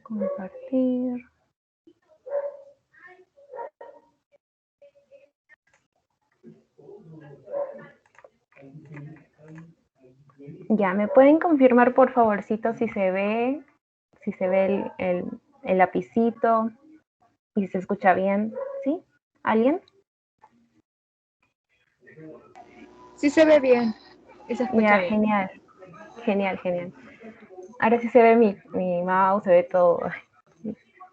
Compartir. Ya, ¿me pueden confirmar por favorcito si se ve el lapicito y se escucha bien? ¿Sí? ¿Alguien? Sí se ve bien y se escucha Ya, bien. genial, genial, genial. Ahora sí se ve mi mouse, se ve todo.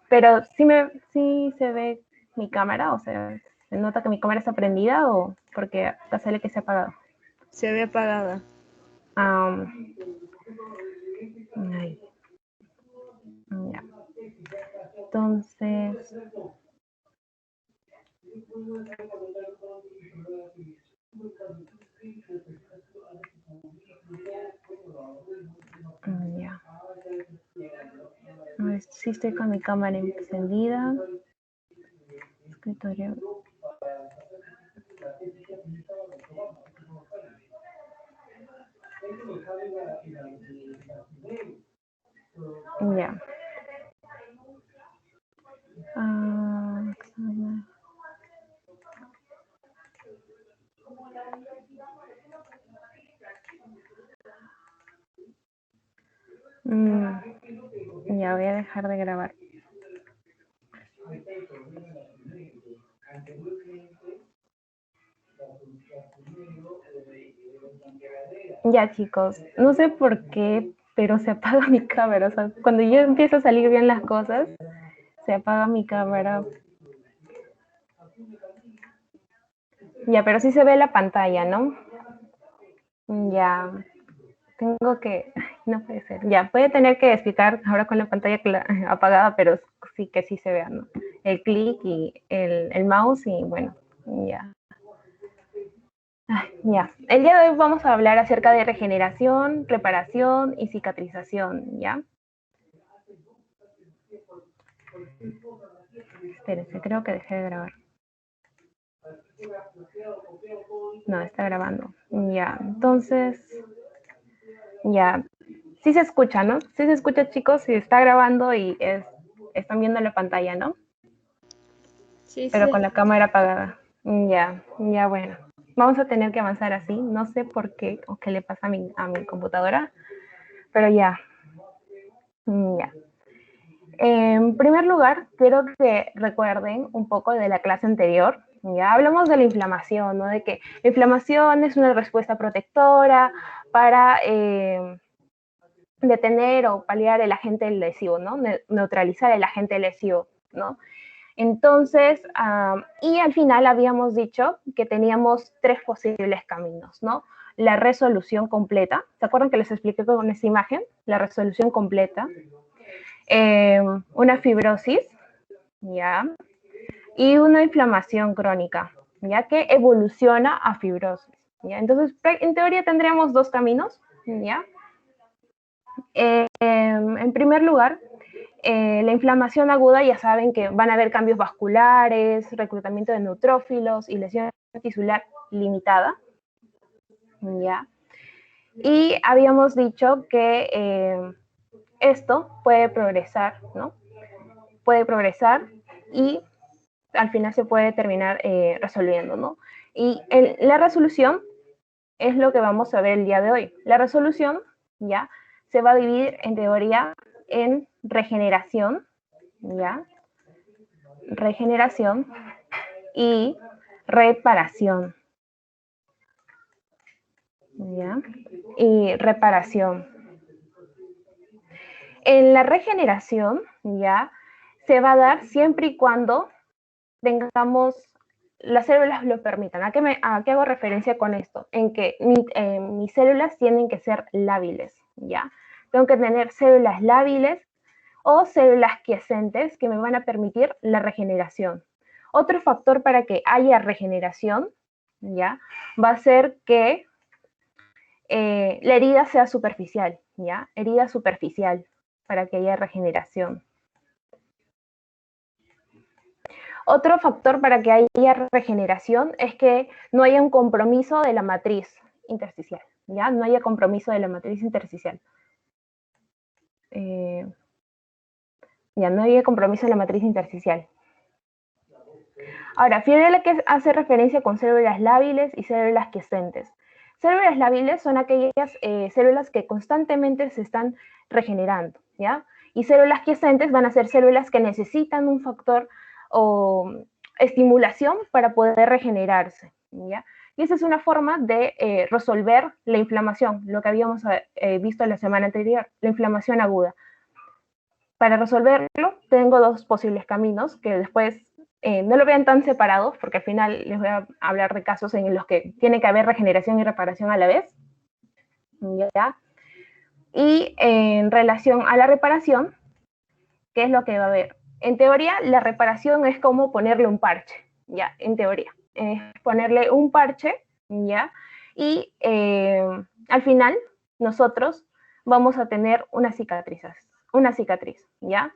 Pero sí se ve mi cámara, o sea, ¿se nota que mi cámara está prendida o porque acá sale que se ha apagado? Se ve apagada. Ay, ya. Entonces, ya. A ver si estoy con mi cámara encendida. Escritorio. Ya. Ya voy a dejar de grabar. Ya, chicos, no sé por qué, pero se apaga mi cámara. O sea, cuando yo empiezo a salir bien las cosas, se apaga mi cámara. Ya, pero sí se ve la pantalla, ¿no? Ya, tengo que... No puede ser. Ya, puede tener que explicar ahora con la pantalla apagada, pero sí que sí se vea, ¿no? El clic y el mouse y bueno, ya. Ya, el día de hoy vamos a hablar acerca de regeneración, reparación y cicatrización, ¿ya? Espérense, creo que dejé de grabar. No, está grabando. Ya, entonces, ya, sí se escucha, ¿no? Sí se escucha, chicos, si está grabando y están viendo la pantalla, ¿no? Sí, sí Pero se con la escucha. cámara apagada. Ya, ya, bueno. Vamos a tener que avanzar así. No sé por qué o qué le pasa a mi computadora, pero ya. Ya. En primer lugar, quiero que recuerden un poco de la clase anterior. Ya hablamos de la inflamación, ¿no? De que la inflamación es una respuesta protectora para detener o paliar el agente lesivo, ¿no? Neutralizar el agente lesivo, ¿no? Entonces, y al final habíamos dicho que teníamos tres posibles caminos, ¿no? La resolución completa, ¿se acuerdan que les expliqué con esta imagen? La resolución completa, una fibrosis, ¿ya? Y una inflamación crónica, ya que evoluciona a fibrosis, ¿ya? Entonces, en teoría tendríamos dos caminos, ¿ya? En primer lugar, la inflamación aguda, ya saben que van a haber cambios vasculares, reclutamiento de neutrófilos y lesión tisular limitada, ¿ya? Y habíamos dicho que esto puede progresar, ¿no? Puede progresar y al final se puede terminar resolviendo, ¿no? Y la resolución es lo que vamos a ver el día de hoy. La resolución, ¿ya? Se va a dividir en teoría en regeneración, ¿ya? Regeneración y reparación, ¿ya? Y reparación. En la regeneración, ¿ya? Se va a dar siempre y cuando tengamos las células lo permitan. ¿A qué hago referencia con esto? En que mis células tienen que ser lábiles, ¿ya? Tengo que tener células lábiles o células quiescentes que me van a permitir la regeneración. Otro factor para que haya regeneración, ¿ya? Va a ser que la herida sea superficial, ¿ya? Herida superficial para que haya regeneración. Otro factor para que haya regeneración es que no haya un compromiso de la matriz intersticial, ¿ya? No haya compromiso de la matriz intersticial. Ya no hay compromiso en la matriz intersticial. Ahora, fíjate que hace referencia con células lábiles y células quiescentes. Células lábiles son aquellas células que constantemente se están regenerando, ¿ya? Y células quiescentes van a ser células que necesitan un factor o estimulación para poder regenerarse, ¿ya? Y esa es una forma de resolver la inflamación, lo que habíamos visto la semana anterior, la inflamación aguda. Para resolverlo, tengo dos posibles caminos que después no lo vean tan separados, porque al final les voy a hablar de casos en los que tiene que haber regeneración y reparación a la vez. ¿Ya? Y en relación a la reparación, ¿qué es lo que va a haber? En teoría, la reparación es como ponerle un parche, ¿ya? En teoría. Es ponerle un parche, ¿ya? Y al final, nosotros vamos a tener una cicatriz, ¿ya?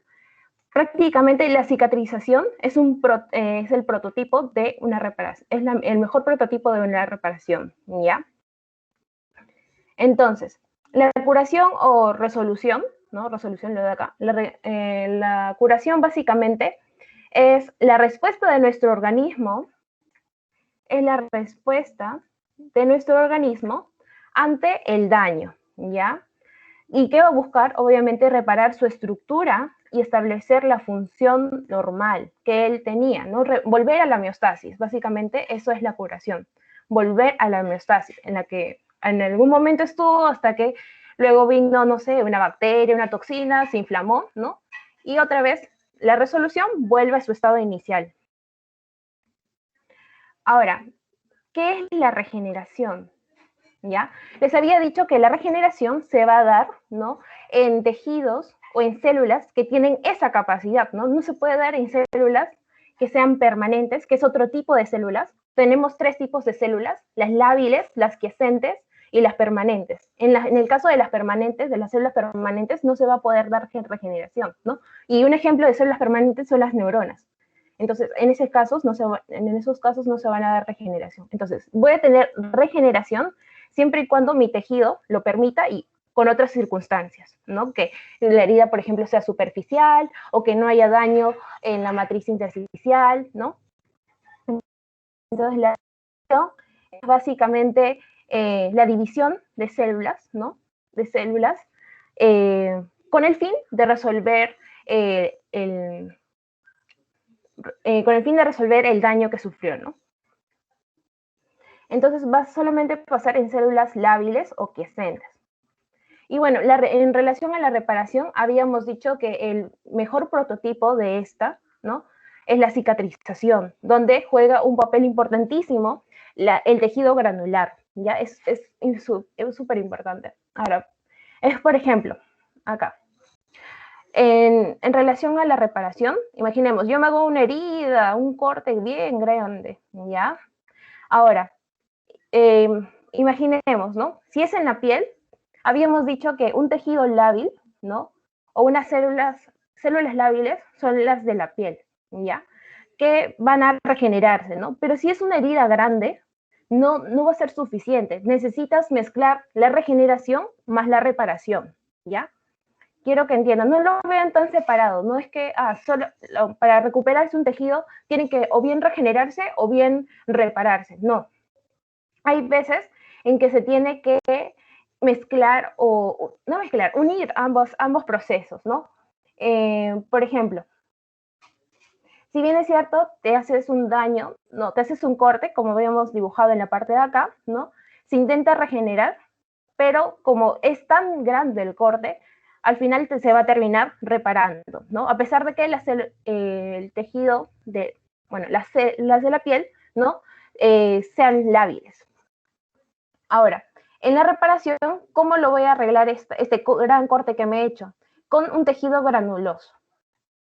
Prácticamente la cicatrización es el prototipo de una reparación, es el mejor prototipo de una reparación, ¿ya? Entonces, la curación o resolución, ¿no? Resolución lo de acá. La curación básicamente es la respuesta de nuestro organismo, ante el daño, ¿ya? ¿Y qué va a buscar? Obviamente reparar su estructura y establecer la función normal que él tenía, ¿no? Volver a la homeostasis, básicamente eso es la curación, volver a la homeostasis, en la que en algún momento estuvo hasta que luego vino, no sé, una bacteria, una toxina, se inflamó, ¿no? Y otra vez la resolución vuelve a su estado inicial. Ahora, ¿qué es la regeneración? ¿Ya? Les había dicho que la regeneración se va a dar, ¿no? En tejidos o en células que tienen esa capacidad, ¿no? No se puede dar en células que sean permanentes, que es otro tipo de células. Tenemos tres tipos de células, las lábiles, las quiescentes y las permanentes. En el caso de las permanentes, de las células permanentes, no se va a poder dar regeneración, ¿no? Y un ejemplo de células permanentes son las neuronas. Entonces, en esos casos no se van a dar regeneración. Entonces, voy a tener regeneración siempre y cuando mi tejido lo permita y con otras circunstancias, ¿no? Que la herida, por ejemplo, sea superficial o que no haya daño en la matriz intersticial, ¿no? Entonces, la es básicamente la división de células, ¿no? De células con el fin de resolver el daño que sufrió, ¿no? Entonces va solamente a pasar en células lábiles o quiescentes. Y bueno, en relación a la reparación, habíamos dicho que el mejor prototipo de esta, ¿no? Es la cicatrización, donde juega un papel importantísimo el tejido granular, ¿ya? Es súper importante. Ahora, por ejemplo, acá. En relación a la reparación, imaginemos, yo me hago una herida, un corte bien grande, ¿ya? Ahora, imaginemos, ¿no? Si es en la piel, habíamos dicho que un tejido lábil, ¿no? O unas células lábiles son las de la piel, ¿ya? Que van a regenerarse, ¿no? Pero si es una herida grande, no va a ser suficiente. Necesitas mezclar la regeneración más la reparación, ¿ya? Quiero que entiendan, no lo vean tan separado, no es que solo para recuperarse un tejido tiene que o bien regenerarse o bien repararse, no. Hay veces en que se tiene que mezclar unir ambos procesos, ¿no? Por ejemplo, si bien es cierto, te haces un daño, no, te haces un corte, como habíamos dibujado en la parte de acá, ¿no? Se intenta regenerar, pero como es tan grande el corte, al final se va a terminar reparando, ¿no? A pesar de que el tejido las de la piel, ¿no? Sean lábiles. Ahora, en la reparación, ¿cómo lo voy a arreglar este gran corte que me he hecho? Con un tejido granuloso,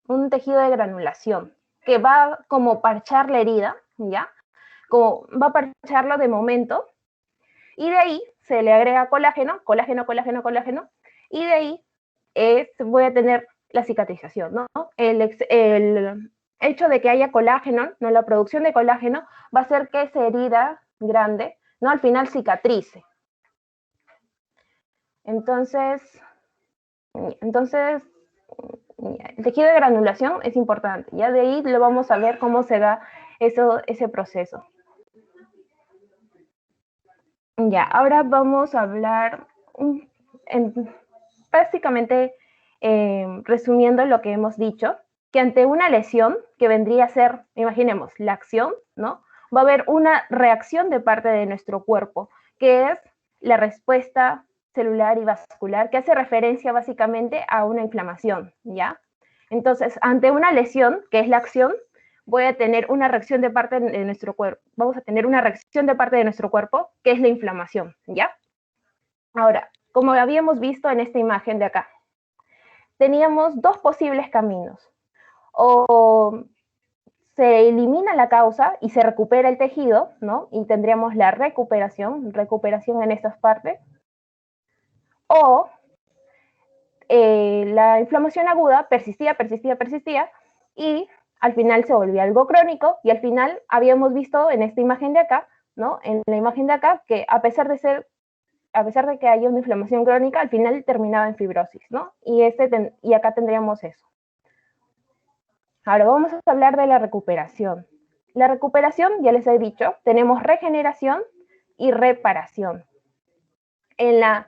un tejido de granulación, que va como parchar la herida, ¿ya? Como va a parcharlo de momento, y de ahí se le agrega colágeno, y de ahí voy a tener la cicatrización, ¿no? El hecho de que haya colágeno, ¿no? La producción de colágeno va a hacer que esa herida grande, ¿no? Al final cicatrice. Entonces El tejido de granulación es importante, ya de ahí lo vamos a ver cómo se da ese proceso. Ya, ahora vamos a hablar básicamente resumiendo lo que hemos dicho, que ante una lesión que vendría a ser, imaginemos, la acción, ¿no? Va a haber una reacción de parte de nuestro cuerpo, que es la respuesta celular y vascular, que hace referencia básicamente a una inflamación, ¿ya? Entonces, ante una lesión, que es la acción, voy a tener una reacción de parte de nuestro cuerpo, vamos a tener una reacción de parte de nuestro cuerpo, que es la inflamación, ¿ya? Ahora, como habíamos visto en esta imagen de acá, teníamos dos posibles caminos. O se elimina la causa y se recupera el tejido, ¿no? Y tendríamos la recuperación en estas partes. O la inflamación aguda persistía y al final se volvía algo crónico y al final habíamos visto en esta imagen de acá, ¿no? En la imagen de acá que a pesar de que haya una inflamación crónica, al final terminaba en fibrosis, ¿no? Y acá tendríamos eso. Ahora vamos a hablar de la recuperación. La recuperación, ya les he dicho, tenemos regeneración y reparación. En la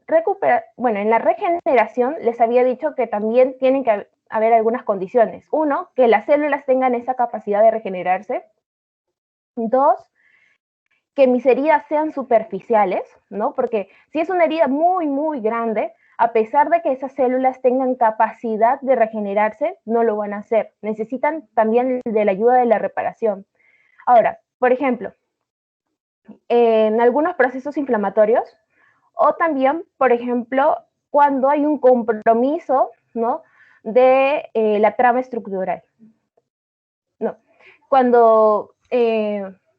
regeneración les había dicho que también tienen que haber algunas condiciones. Uno, que las células tengan esa capacidad de regenerarse. Dos, que mis heridas sean superficiales, ¿no? Porque si es una herida muy, muy grande, a pesar de que esas células tengan capacidad de regenerarse, no lo van a hacer. Necesitan también de la ayuda de la reparación. Ahora, por ejemplo, en algunos procesos inflamatorios, o también, por ejemplo, cuando hay un compromiso, ¿no? De la trama estructural. No, cuando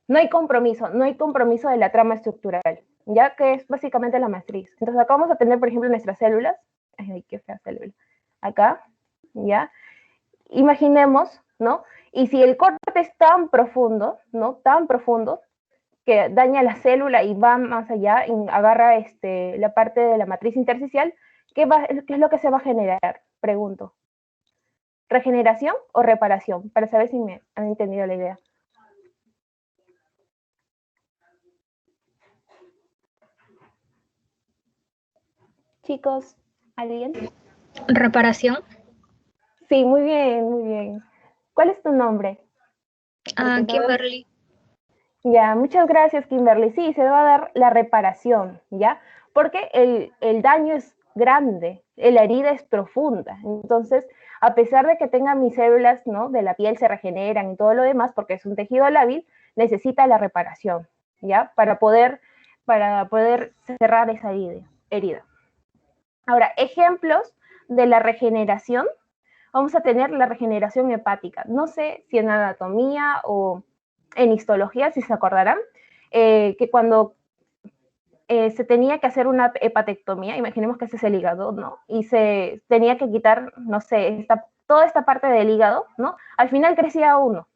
no hay compromiso de la trama estructural, ya que es básicamente la matriz. Entonces acá vamos a tener, por ejemplo, nuestras células. Ay, qué fea célula. Acá, ¿ya? Imaginemos, ¿no? Y si el corte es tan profundo, ¿no? Tan profundo, que daña la célula y va más allá, y agarra la parte de la matriz intersticial, ¿qué es lo que se va a generar? Pregunto. ¿Regeneración o reparación? Para saber si me han entendido la idea. Chicos, ¿alguien? ¿Reparación? Sí, muy bien, muy bien. ¿Cuál es tu nombre? Kimberly. Ya, muchas gracias, Kimberly. Sí, se va a dar la reparación, ¿ya? Porque el daño es grande, la herida es profunda. Entonces, a pesar de que tenga mis células, ¿no? De la piel se regeneran y todo lo demás, porque es un tejido lábil, necesita la reparación, ¿ya? Para poder cerrar esa herida. Ahora, ejemplos de la regeneración. Vamos a tener la regeneración hepática. No sé si en anatomía o en histología, si se acordarán, que cuando se tenía que hacer una hepatectomía, imaginemos que ese es el hígado, ¿no? Y se tenía que quitar, no sé, toda esta parte del hígado, ¿no? Al final crecía uno.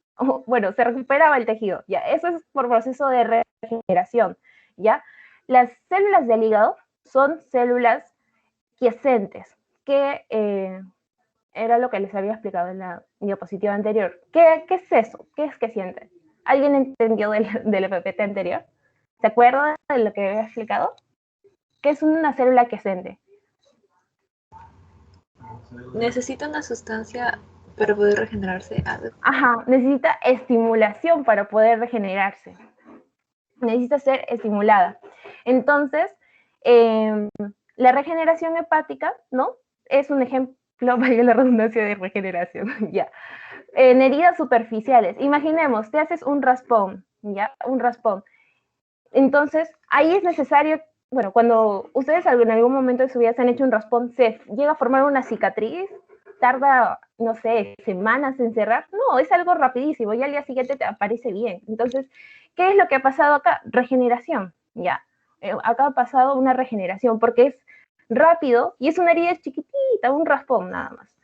Bueno, se recuperaba el tejido, ¿ya? Eso es por proceso de regeneración, ¿ya? Las células del hígado son células quiescentes, que era lo que les había explicado en la diapositiva anterior. ¿Qué es eso? ¿Qué es quiescente? ¿Alguien entendió del PPT anterior? ¿Se acuerda de lo que había explicado? ¿Qué es una célula quiescente? Necesita una sustancia para poder regenerarse. Ajá, necesita estimulación para poder regenerarse. Necesita ser estimulada. Entonces, la regeneración hepática, ¿no? Es un ejemplo, valga la redundancia, de regeneración, ya. En heridas superficiales, imaginemos, te haces un raspón, ¿ya? Un raspón. Entonces, ahí es necesario, bueno, cuando ustedes en algún momento de su vida se han hecho un raspón, se llega a formar una cicatriz, tarda, no sé, semanas en cerrar. No, es algo rapidísimo y al día siguiente te aparece bien. Entonces, ¿qué es lo que ha pasado acá? Regeneración, ya. Acá ha pasado una regeneración porque es rápido y es una herida chiquitita, un raspón nada más.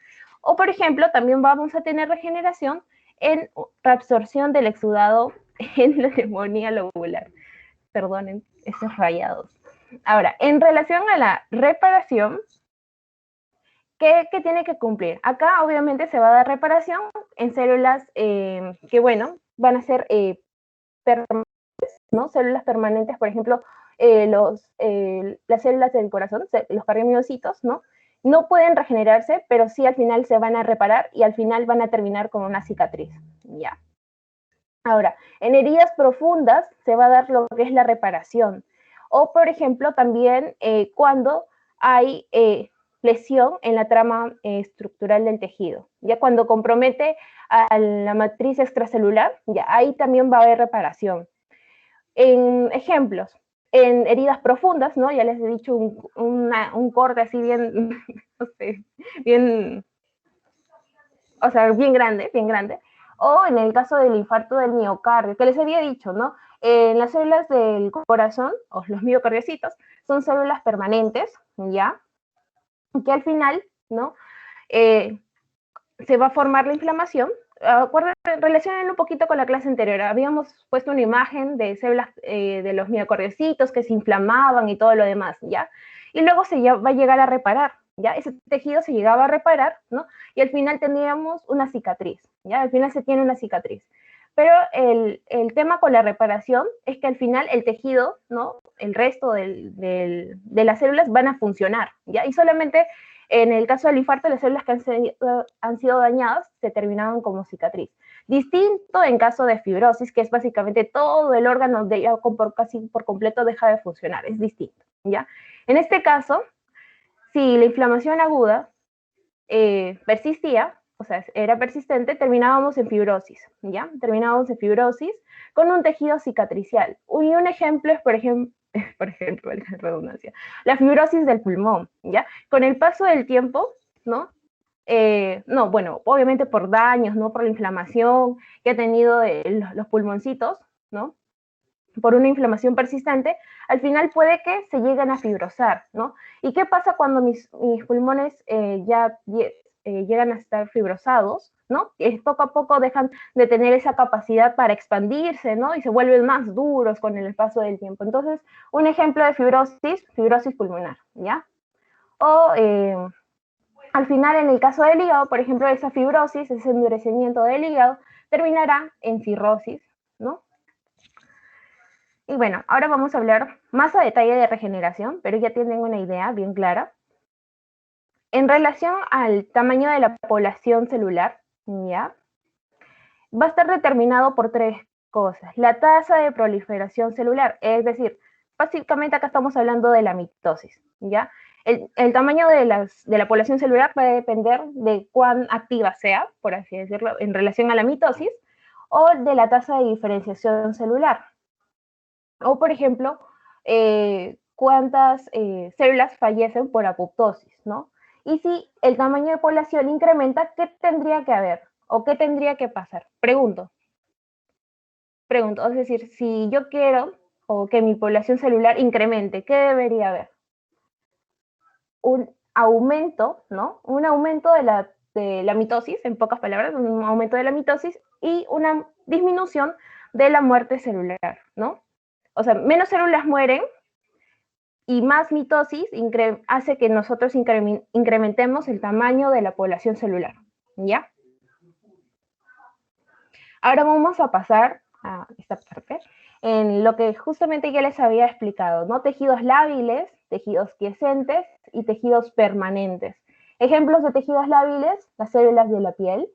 O, por ejemplo, también vamos a tener regeneración en reabsorción del exudado en la neumonía lobular. Perdonen esos rayados. Ahora, en relación a la reparación, ¿qué tiene que cumplir? Acá obviamente se va a dar reparación en células que, bueno, van a ser permanentes, ¿no? Células permanentes, por ejemplo, las células del corazón, los cardiomiocitos, ¿no? No pueden regenerarse, pero sí al final se van a reparar y al final van a terminar con una cicatriz, ¿ya? Ahora, en heridas profundas se va a dar lo que es la reparación. O, por ejemplo, también cuando hay lesión en la trama estructural del tejido. Ya cuando compromete a la matriz extracelular, ya ahí también va a haber reparación. En ejemplos, en heridas profundas, ¿no? Ya les he dicho un corte así bien, no sé, bien, o sea, bien grande, bien grande. O en el caso del infarto del miocardio, que les había dicho, ¿no? Las células del corazón, o los miocardiocitos, son células permanentes, ¿ya? Que al final, ¿no? Se va a formar la inflamación. Relacionen un poquito con la clase anterior. Habíamos puesto una imagen de células de los miocardiocitos que se inflamaban y todo lo demás, ¿ya? Y luego va a llegar a reparar, ¿ya? Ese tejido se llegaba a reparar, ¿no? Y al final teníamos una cicatriz, ¿ya? Al final se tiene una cicatriz. Pero el tema con la reparación es que al final el tejido, ¿no? El resto de las células van a funcionar, ¿ya? Y solamente en el caso del infarto, las células que han sido dañadas se terminaban como cicatriz. Distinto en caso de fibrosis, que es básicamente todo el órgano casi por completo deja de funcionar, es distinto, ¿ya? En este caso, si la inflamación aguda persistía, o sea, era persistente, terminábamos en fibrosis, ¿ya? Terminábamos en fibrosis con un tejido cicatricial. Y un ejemplo es, por ejemplo, valga la redundancia, la fibrosis del pulmón, ¿ya? Con el paso del tiempo, ¿no? No, bueno, obviamente por daños, ¿no? Por la inflamación que ha tenido los pulmoncitos, ¿no? Por una inflamación persistente, al final puede que se lleguen a fibrosar, ¿no? ¿Y qué pasa cuando mis pulmones llegan a estar fibrosados, ¿no? Poco a poco dejan de tener esa capacidad para expandirse, ¿no? Y se vuelven más duros con el paso del tiempo. Entonces, un ejemplo de fibrosis pulmonar, ¿ya? O al final, en el caso del hígado, por ejemplo, esa fibrosis, ese endurecimiento del hígado, terminará en cirrosis, ¿no? Y bueno, ahora vamos a hablar más a detalle de regeneración, pero ya tienen una idea bien clara. En relación al tamaño de la población celular, ¿ya? Va a estar determinado por tres cosas. La tasa de proliferación celular, es decir, básicamente acá estamos hablando de la mitosis, ¿ya? El tamaño de la población celular va a depender de cuán activa sea, por así decirlo, en relación a la mitosis, o de la tasa de diferenciación celular. O, por ejemplo, cuántas células fallecen por apoptosis, ¿no? Y si el tamaño de población incrementa, ¿qué tendría que haber? ¿O qué tendría que pasar? Pregunto, es decir, si yo quiero o que mi población celular incremente, ¿qué debería haber? Un aumento, ¿no? Un aumento de la mitosis, en pocas palabras, un aumento de la mitosis y una disminución de la muerte celular, ¿no? O sea, menos células mueren y más mitosis hace que nosotros incrementemos el tamaño de la población celular, ¿ya? Ahora vamos a pasar a esta parte, en lo que justamente ya les había explicado, ¿no? Tejidos lábiles, tejidos quiescentes y tejidos permanentes. Ejemplos de tejidos lábiles, las células de la piel,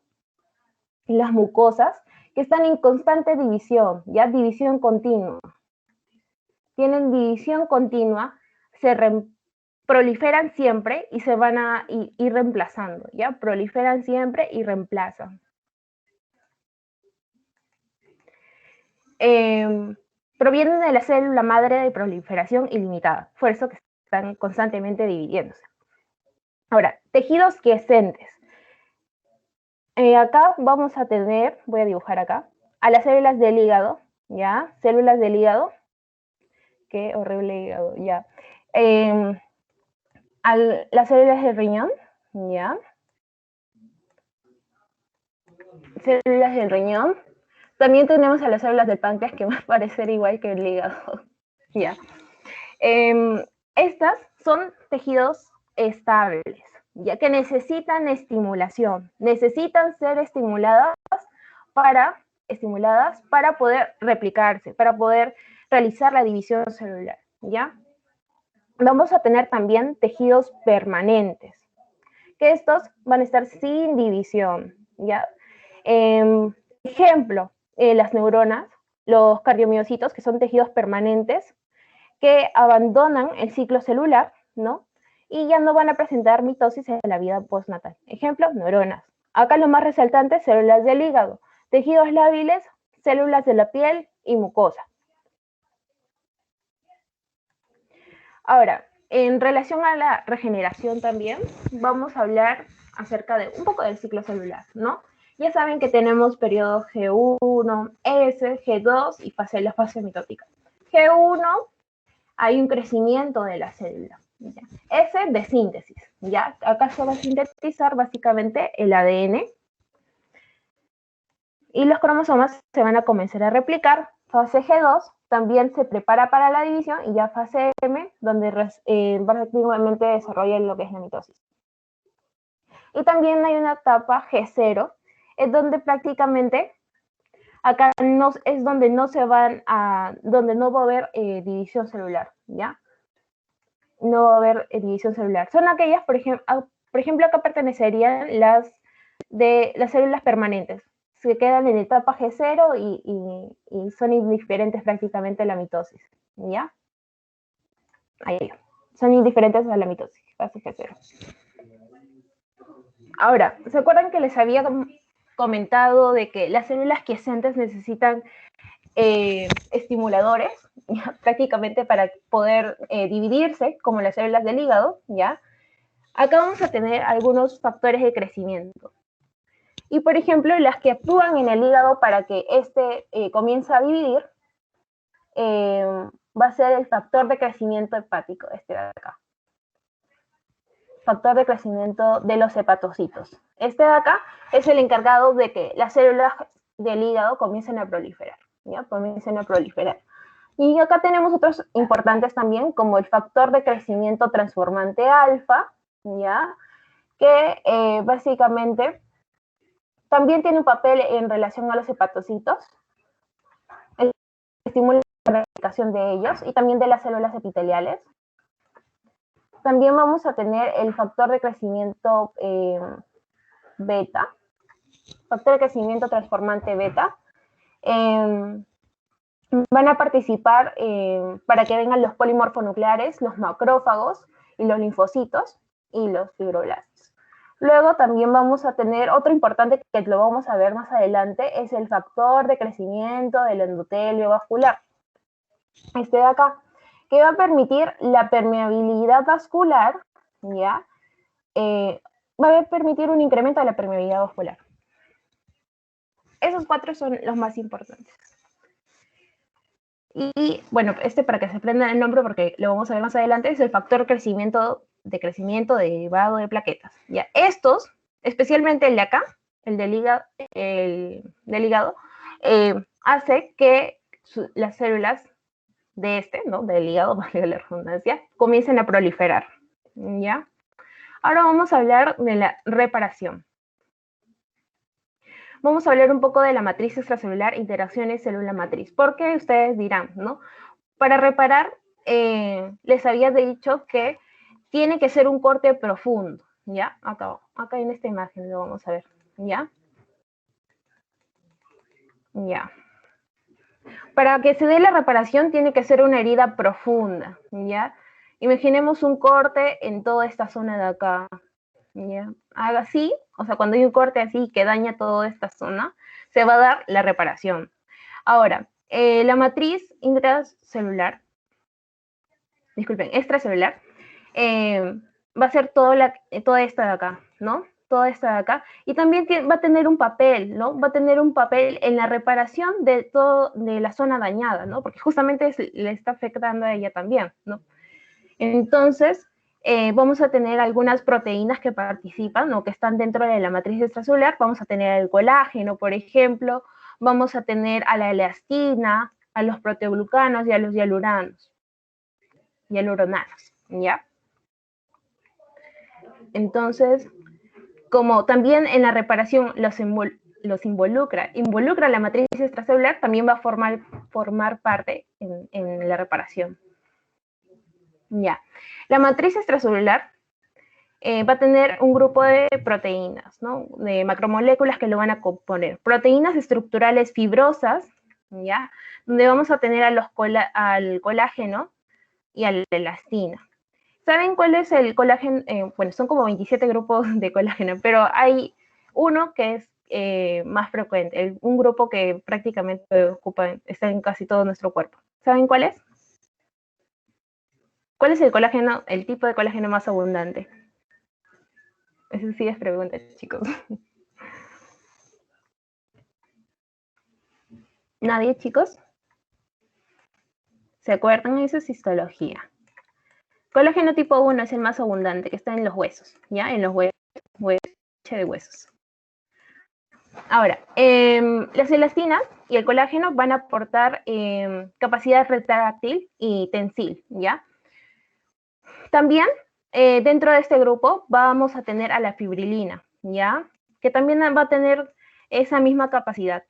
las mucosas, que están en constante división, ¿ya? División continua. Tienen división continua, proliferan siempre y se van a ir reemplazando, ¿ya? Proliferan siempre y reemplazan. Provienen de la célula madre de proliferación ilimitada, por eso que están constantemente dividiéndose. Ahora, tejidos quiescentes. Acá vamos a tener, voy a dibujar acá, a las células del hígado, ¿ya? Células del hígado. Qué horrible hígado, ya. Las células del riñón, ¿ya? Células del riñón. También tenemos a las células del páncreas, que va a parecer igual que el hígado, ¿ya? Estas son tejidos estables, ya que necesitan estimulación, necesitan ser estimuladas para poder replicarse, para poder realizar la división celular, ¿ya? Vamos a tener también tejidos permanentes, que estos van a estar sin división, ¿ya? Ejemplo, las neuronas, los cardiomiocitos, que son tejidos permanentes, que abandonan el ciclo celular, ¿no? Y ya no van a presentar mitosis en la vida postnatal. Ejemplo, neuronas. Acá lo más resaltante, células del hígado, tejidos lábiles, células de la piel y mucosa. Ahora, en relación a la regeneración también, vamos a hablar acerca de un poco del ciclo celular, ¿no? Ya saben que tenemos periodo G1, S, G2 y la fase mitótica. G1, hay un crecimiento de la célula. ¿Ya? S, de síntesis. ¿Ya? Acá se va a sintetizar básicamente el ADN. Y los cromosomas se van a comenzar a replicar. Fase G2 también se prepara para la división, y ya fase M, donde prácticamente desarrolla lo que es la mitosis. Y también hay una etapa G0, es donde prácticamente acá es donde no va a haber división celular, ¿ya? No va a haber división celular. Son aquellas, por ejemplo, acá pertenecerían las células permanentes. Se quedan en etapa G0 y son indiferentes prácticamente a la mitosis, ¿ya? Ahí. Son indiferentes a la mitosis, fase G0. Ahora, ¿se acuerdan que les había comentado de que las células quiescentes necesitan estimuladores, ¿ya? Prácticamente para poder dividirse, como las células del hígado, ¿ya? Acá vamos a tener algunos factores de crecimiento. Y, por ejemplo, las que actúan en el hígado para que éste comience a dividir, va a ser el factor de crecimiento hepático, este de acá. Factor de crecimiento de los hepatocitos. Este de acá es el encargado de que las células del hígado comiencen a proliferar, ¿ya? Comiencen a proliferar. Y acá tenemos otros importantes también, como el factor de crecimiento transformante alfa, ¿ya? Que básicamente también tiene un papel en relación a los hepatocitos, estimula la replicación de ellos y también de las células epiteliales. También vamos a tener el factor de crecimiento beta, factor de crecimiento transformante beta. Van a participar para que vengan los polimorfonucleares, los macrófagos y los linfocitos y los fibroblastos. Luego también vamos a tener otro importante que lo vamos a ver más adelante, es el factor de crecimiento del endotelio vascular. Este de acá, que va a permitir la permeabilidad vascular, ¿ya? Va a permitir un incremento de la permeabilidad vascular. Esos cuatro son los más importantes. Y bueno, para que se aprendan el nombre, porque lo vamos a ver más adelante, es el factor de crecimiento derivado de plaquetas. ¿Ya? Estos, especialmente el de acá, el del hígado, hace que las células de ¿no? Del hígado, valga la redundancia, comiencen a proliferar. ¿Ya? Ahora vamos a hablar de la reparación. Vamos a hablar un poco de la matriz extracelular, interacciones célula-matriz, porque ustedes dirán, ¿no? Para reparar, les había dicho que tiene que ser un corte profundo, ¿ya? Acá en esta imagen lo vamos a ver, ¿ya? Ya. Para que se dé la reparación tiene que ser una herida profunda, ¿ya? Imaginemos un corte en toda esta zona de acá, ¿ya? Haga así, o sea, cuando hay un corte así que daña toda esta zona, se va a dar la reparación. Ahora, la matriz extracelular, va a ser toda esta de acá, ¿no? Toda esta de acá. Y también va a tener un papel, ¿no? Va a tener un papel en la reparación de la zona dañada, ¿no? Porque justamente le está afectando a ella también, ¿no? Entonces, vamos a tener algunas proteínas que participan o que están dentro de la matriz extracelular. Vamos a tener el colágeno, por ejemplo. Vamos a tener a la elastina, a los proteoglucanos y a los hialuronanos, ¿ya? Entonces, como también en la reparación los involucra la matriz extracelular, también va a formar parte en la reparación. Ya. La matriz extracelular va a tener un grupo de proteínas, ¿no? De macromoléculas que lo van a componer. Proteínas estructurales fibrosas, ¿ya? Donde vamos a tener al colágeno y a la elastina. ¿Saben cuál es el colágeno? Bueno, son como 27 grupos de colágeno, pero hay uno que es más frecuente, un grupo que prácticamente está en casi todo nuestro cuerpo. ¿Saben cuál es? ¿Cuál es el colágeno, el tipo de colágeno más abundante? Eso sí es pregunta, chicos. ¿Nadie, chicos? ¿Se acuerdan? Eso es histología. Colágeno tipo 1 es el más abundante, que está en los huesos, ¿ya? En los huesos de huesos. Ahora, las elastinas y el colágeno van a aportar capacidad retráctil y tensil, ¿ya? También, dentro de este grupo, vamos a tener a la fibrilina, ¿ya? Que también va a tener esa misma capacidad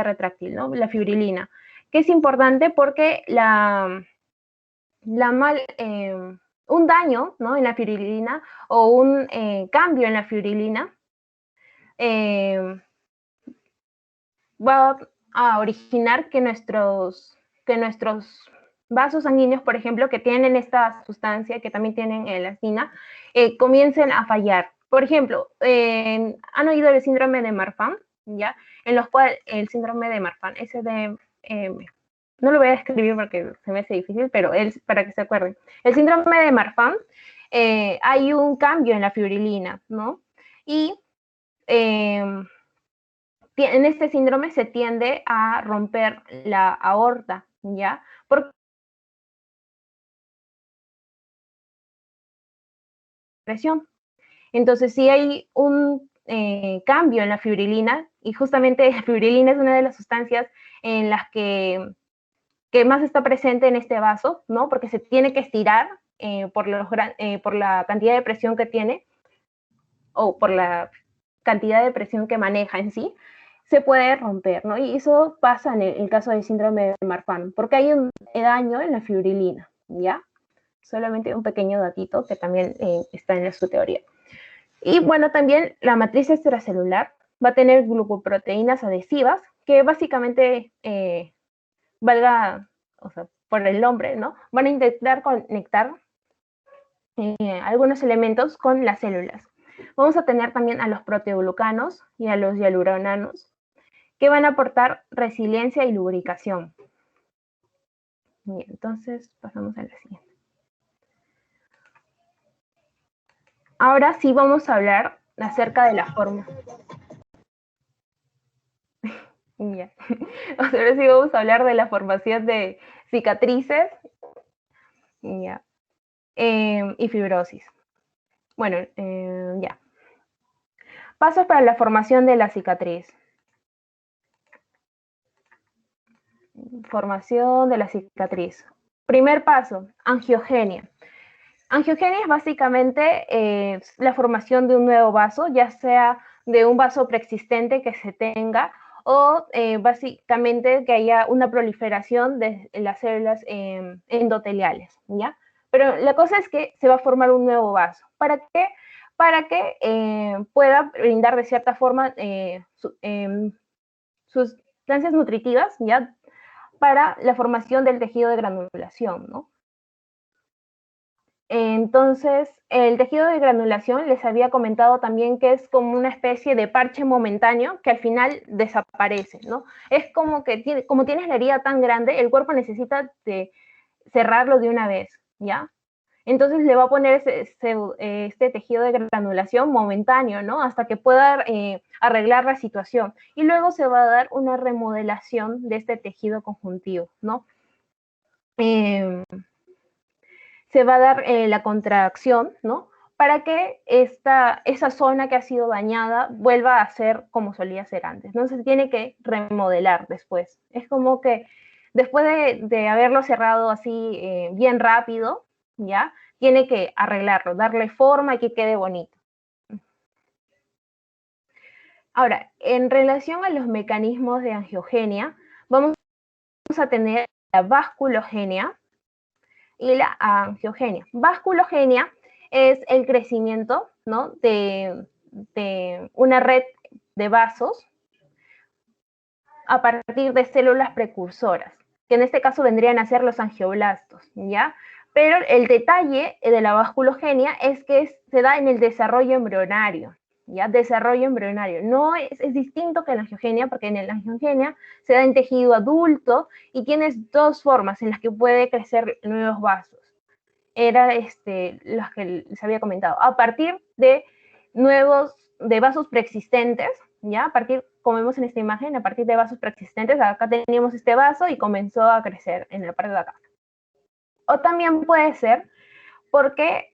retráctil, ¿no? La fibrilina, que es importante porque un daño, ¿no? En la fibrilina o un cambio en la fibrilina va a originar que nuestros vasos sanguíneos, por ejemplo, que tienen esta sustancia, que también tienen elastina, comiencen a fallar. Por ejemplo, ¿han oído el síndrome de Marfan? ¿Ya? En los cuales el síndrome de Marfan, no lo voy a escribir porque se me hace difícil, pero para que se acuerden. El síndrome de Marfan, hay un cambio en la fibrilina, ¿no? Y en este síndrome se tiende a romper la aorta, ¿ya? Por presión. Entonces, si hay un cambio en la fibrilina, y justamente la fibrilina es una de las sustancias en las que más está presente en este vaso, ¿no? Porque se tiene que estirar por la cantidad de presión que tiene, o por la cantidad de presión que maneja en sí, se puede romper, ¿no? Y eso pasa en el caso del síndrome de Marfan, porque hay un daño en la fibrilina, ¿ya? Solamente un pequeño datito que también está en su teoría. Y bueno, también la matriz extracelular va a tener glucoproteínas adhesivas, que básicamente, o sea, por el nombre, ¿no? Van a intentar conectar algunos elementos con las células. Vamos a tener también a los proteoglucanos y a los hialuronanos, que van a aportar resiliencia y lubricación. Bien, entonces pasamos a la siguiente. Ahora sí vamos a hablar acerca de la forma. Bien. Ahora sí vamos a hablar de la formación de cicatrices y fibrosis. Bueno, ya. Pasos para la formación de la cicatriz. Formación de la cicatriz. Primer paso, angiogenia. Angiogenia es básicamente la formación de un nuevo vaso, ya sea de un vaso preexistente que se tenga o básicamente que haya una proliferación de las células endoteliales, ¿ya? Pero la cosa es que se va a formar un nuevo vaso. ¿Para qué? Para que pueda brindar de cierta forma sustancias nutritivas, ¿ya? Para la formación del tejido de granulación, ¿no? Entonces, el tejido de granulación les había comentado también que es como una especie de parche momentáneo que al final desaparece, ¿no? Es como que como tienes la herida tan grande, el cuerpo necesita cerrarlo de una vez, ¿ya? Entonces le va a poner este tejido de granulación momentáneo, ¿no? Hasta que pueda arreglar la situación. Y luego se va a dar una remodelación de este tejido conjuntivo, ¿no? Se va a dar la contracción, ¿no? Para que esa zona que ha sido dañada vuelva a ser como solía ser antes, ¿no? Se tiene que remodelar después. Es como que después de haberlo cerrado así bien rápido, ¿ya? tiene que arreglarlo, darle forma y que quede bonito. Ahora, en relación a los mecanismos de angiogenia, vamos a tener la vasculogenia y la angiogenia. Vasculogenia es el crecimiento, ¿no?, de una red de vasos a partir de células precursoras, que en este caso vendrían a ser los angioblastos, ¿ya? Pero el detalle de la vasculogenia es que se da en el desarrollo embrionario, ¿ya? Desarrollo embrionario. No es distinto que la angiogenia, porque en la angiogenia se da en tejido adulto y tienes dos formas en las que puede crecer nuevos vasos. Era las que les había comentado. A partir de vasos preexistentes, ¿ya? A partir, como vemos en esta imagen, a partir de vasos preexistentes, acá teníamos este vaso y comenzó a crecer en la parte de acá. O también puede ser porque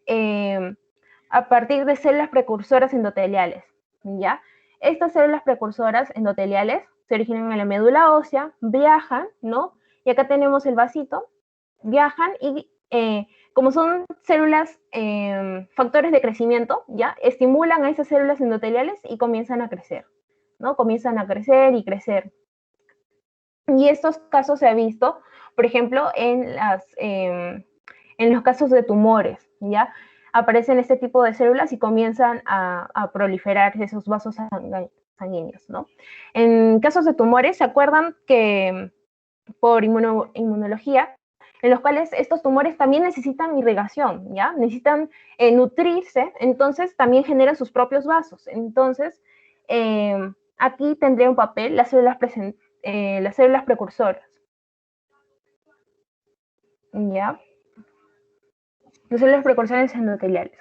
a partir de células precursoras endoteliales, ¿ya? Estas células precursoras endoteliales se originan en la médula ósea, viajan, ¿no? Y acá tenemos el vasito, viajan y como son células, factores de crecimiento, ¿ya? Estimulan a esas células endoteliales y comienzan a crecer, ¿no? Comienzan a crecer y crecer. Y estos casos se ha visto, por ejemplo, en los casos de tumores, ¿ya? Aparecen este tipo de células y comienzan a proliferar esos vasos sanguíneos, ¿no? En casos de tumores, ¿se acuerdan que por inmunología, en los cuales estos tumores también necesitan irrigación, ¿ya? Necesitan nutrirse, entonces también generan sus propios vasos. Entonces, aquí tendría un papel las células precursoras, ¿ya? Las células precursoras endoteliales.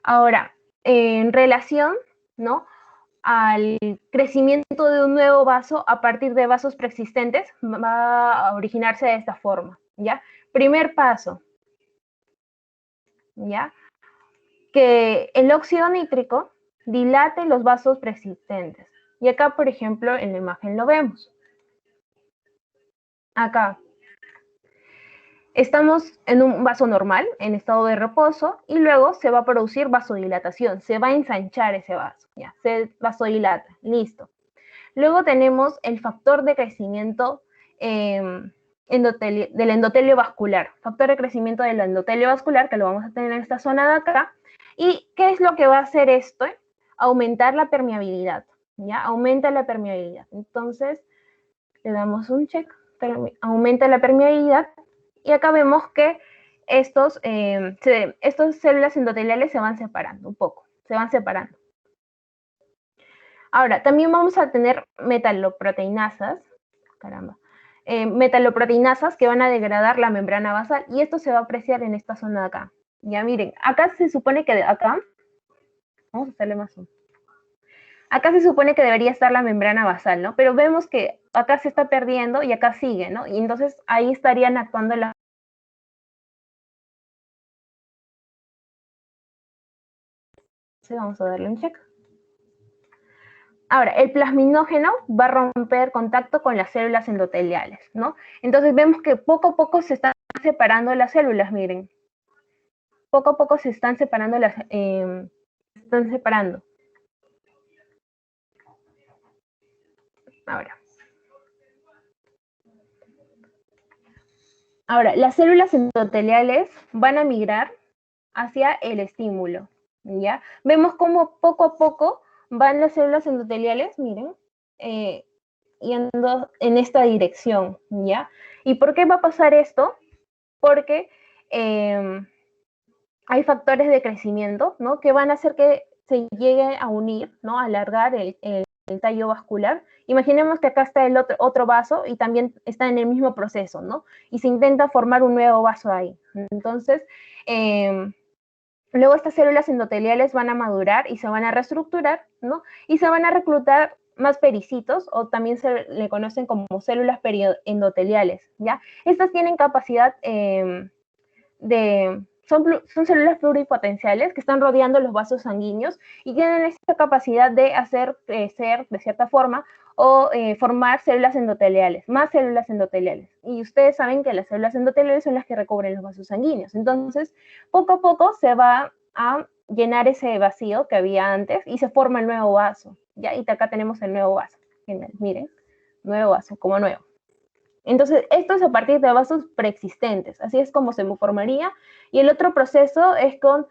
Ahora, en relación, ¿no?, al crecimiento de un nuevo vaso a partir de vasos preexistentes, va a originarse de esta forma, ¿ya? Primer paso, ¿ya? Que el óxido nítrico dilate los vasos preexistentes. Y acá, por ejemplo, en la imagen lo vemos. Acá estamos en un vaso normal, en estado de reposo, y luego se va a producir vasodilatación, se va a ensanchar ese vaso, ya, se vasodilata, listo. Luego tenemos el factor de crecimiento del endotelio vascular, factor de crecimiento del endotelio vascular, que lo vamos a tener en esta zona de acá. ¿Y qué es lo que va a hacer esto? Aumentar la permeabilidad, ¿ya? Aumenta la permeabilidad. Entonces, le damos un check, aumenta la permeabilidad. Y acá vemos que estos células endoteliales se van separando un poco, se van separando. Ahora, también vamos a tener metaloproteinasas, metaloproteinasas que van a degradar la membrana basal y esto se va a apreciar en esta zona de acá. Ya miren, acá se supone que vamos a hacerle más zoom. Acá se supone que debería estar la membrana basal, ¿no? Pero vemos que acá se está perdiendo y acá sigue, ¿no? Y entonces ahí estarían actuando las... Sí, vamos a darle un check. Ahora, el plasminógeno va a romper contacto con las células endoteliales, ¿no? Entonces vemos que poco a poco se están separando las células, miren. Poco a poco se están separando Ahora, las células endoteliales van a migrar hacia el estímulo, ¿ya? Vemos cómo poco a poco van las células endoteliales, miren, yendo en esta dirección, ¿ya? ¿Y por qué va a pasar esto? Porque hay factores de crecimiento, ¿no?, que van a hacer que se llegue a unir, ¿no?, a alargar el tallo vascular. Imaginemos que acá está el otro vaso y también está en el mismo proceso, ¿no? Y se intenta formar un nuevo vaso ahí. Entonces, luego estas células endoteliales van a madurar y se van a reestructurar, ¿no? Y se van a reclutar más pericitos, o también se le conocen como células periendoteliales, ¿ya? Estas tienen capacidad de son células pluripotenciales que están rodeando los vasos sanguíneos y tienen esa capacidad de hacer crecer de cierta forma o formar células endoteliales, más células endoteliales. Y ustedes saben que las células endoteliales son las que recubren los vasos sanguíneos. Entonces, poco a poco se va a llenar ese vacío que había antes y se forma el nuevo vaso. ¿Ya? Y acá tenemos el nuevo vaso. Miren, nuevo vaso, como nuevo. Entonces, esto es a partir de vasos preexistentes. Así es como se formaría. Y el otro proceso es con